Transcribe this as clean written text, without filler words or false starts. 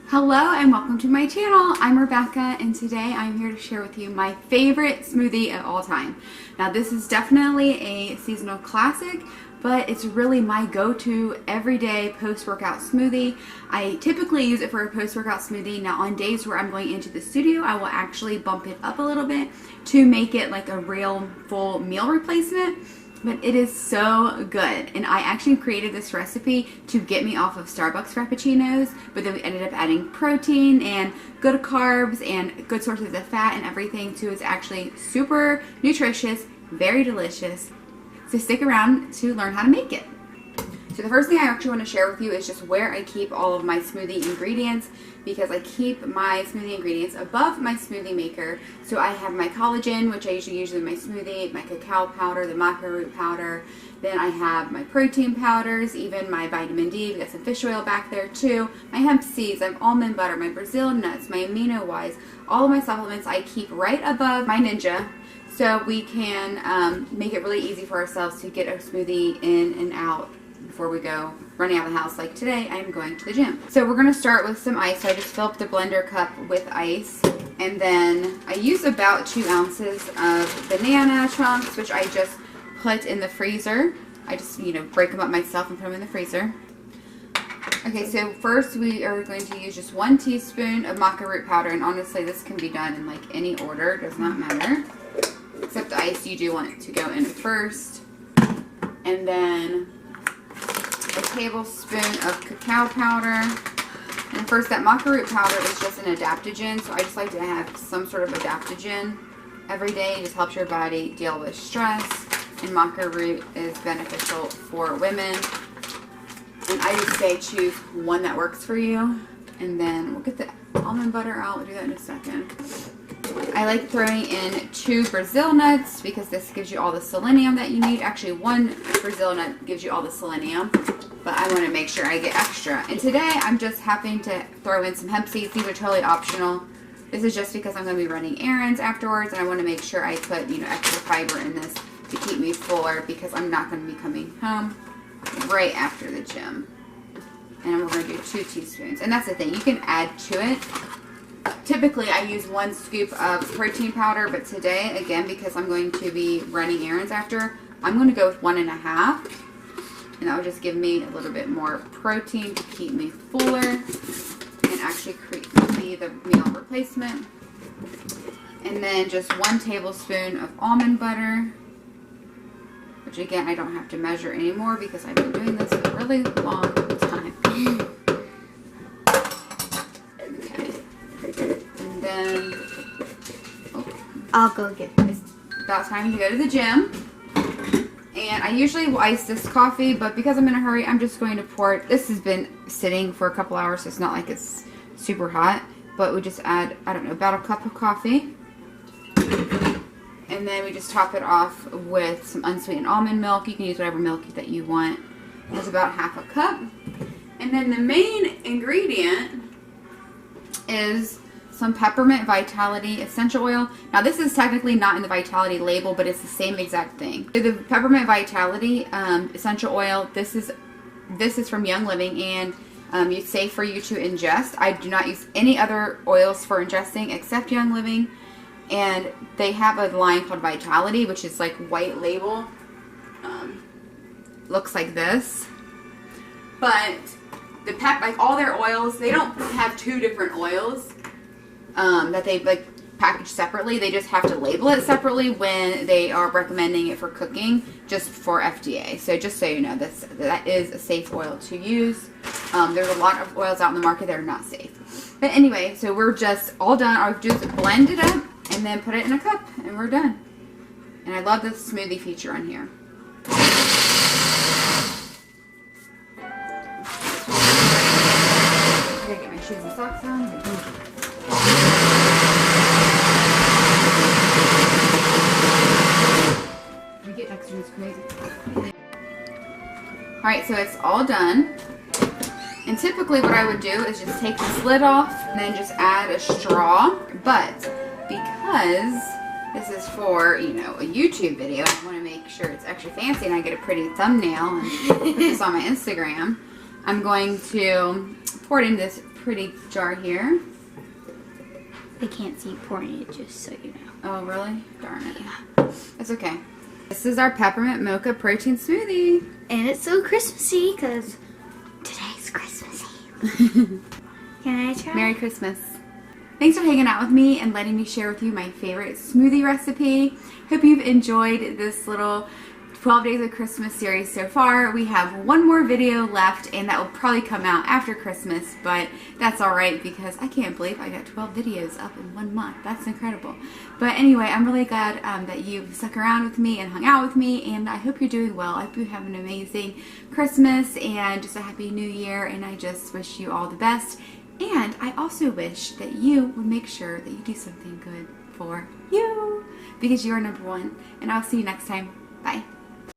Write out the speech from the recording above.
Hello and welcome to my channel. I'm Rebecca and today I'm here to share with you my favorite smoothie of all time. Now this is definitely a seasonal classic, but it's really my go-to everyday post-workout smoothie. I typically use it for a post-workout smoothie. Now on days where I'm going into the studio, I will actually bump it up a little bit to make it like a real full meal replacement. But it is so good, and I actually created this recipe to get me off of Starbucks Frappuccinos, but then we ended up adding protein and good carbs and good sources of fat and everything, so it's actually super nutritious, very delicious. So stick around to learn how to make it. So the first thing I actually want to share with you is just where I keep all of my smoothie ingredients, because I keep my smoothie ingredients above my smoothie maker. So I have my collagen, which I usually use in my smoothie, my cacao powder, the maca root powder. Then I have my protein powders, even my vitamin D. We've got some fish oil back there too. My hemp seeds, I have almond butter, my Brazil nuts, my amino wise. All of my supplements I keep right above my Ninja, so we can make it really easy for ourselves to get a smoothie in and out before we go running out of the house. Like today, I'm going to the gym. So we're going to start with some ice. So I just fill up the blender cup with ice. And then I use about 2 ounces of banana chunks, which I just put in the freezer. I just, break them up myself and put them in the freezer. Okay, so first we are going to use just 1 teaspoon of maca root powder. And honestly, this can be done in like any order. It does not matter. Except the ice, you do want it to go in first. And then a tablespoon of cacao powder. And first, that maca root powder is just an adaptogen, so I just like to have some sort of adaptogen every day. It just helps your body deal with stress, and maca root is beneficial for women. And I just say choose one that works for you. And then we'll get the almond butter out. We'll do that in a second. I like throwing in 2 Brazil nuts because this gives you all the selenium that you need. Actually, 1 Brazil nut gives you all the selenium, but I want to make sure I get extra. And today, I'm just having to throw in some hemp seeds. These are totally optional. This is just because I'm going to be running errands afterwards, and I want to make sure I put, extra fiber in this to keep me fuller because I'm not going to be coming home right after the gym. And we're going to do 2 teaspoons. And that's the thing. You can add to it. Typically, I use 1 scoop of protein powder, but today, again, because I'm going to be running errands after, I'm going to go with 1 1/2. And that will just give me a little bit more protein to keep me fuller and actually be the meal replacement. And then just 1 tablespoon of almond butter, which again, I don't have to measure anymore because I've been doing this for a really long time. And then, I'll go get this. It's about time to go to the gym. And I usually will ice this coffee, but because I'm in a hurry, I'm just going to pour it. This has been sitting for a couple hours, so it's not like it's super hot. But we just add, I don't know, about a cup of coffee. And then we just top it off with some unsweetened almond milk. You can use whatever milk that you want. It's about 1/2 cup. And then the main ingredient is some Peppermint Vitality essential oil. Now this is technically not in the Vitality label, but it's the same exact thing. The Peppermint Vitality essential oil, this is from Young Living, and it's safe for you to ingest. I do not use any other oils for ingesting except Young Living, and they have a line called Vitality, which is like white label. Looks like this, but like all their oils, they don't have 2 different oils that they like package separately. They just have to label it separately when they are recommending it for cooking, just for FDA. So just so you know, that is a safe oil to use. There's a lot of oils out in the market that are not safe. But anyway, so we're just all done. I'll just blend it up and then put it in a cup, and we're done. And I love the smoothie feature on here. I gotta get my shoes and socks on. We get extra, it's crazy. Alright, so it's all done. And typically what I would do is just take this lid off and then just add a straw. But because this is for, a YouTube video, I want to make sure it's extra fancy and I get a pretty thumbnail and put this on my Instagram, I'm going to pour it in this pretty jar here. I can't see you pouring it, just so you know. Oh, really? Darn it. That's okay. This is our Peppermint Mocha protein smoothie. And it's so Christmassy because today's Christmas Eve. Can I try? Merry Christmas. Thanks for hanging out with me and letting me share with you my favorite smoothie recipe. Hope you've enjoyed this little 12 Days of Christmas series so far. We have one more video left, and that will probably come out after Christmas, but that's alright because I can't believe I got 12 videos up in 1 month. That's incredible. But anyway, I'm really glad that you've stuck around with me and hung out with me, and I hope you're doing well. I hope you have an amazing Christmas and just a happy new year, and I just wish you all the best. And I also wish that you would make sure that you do something good for you, because you are number one. And I'll see you next time. Bye.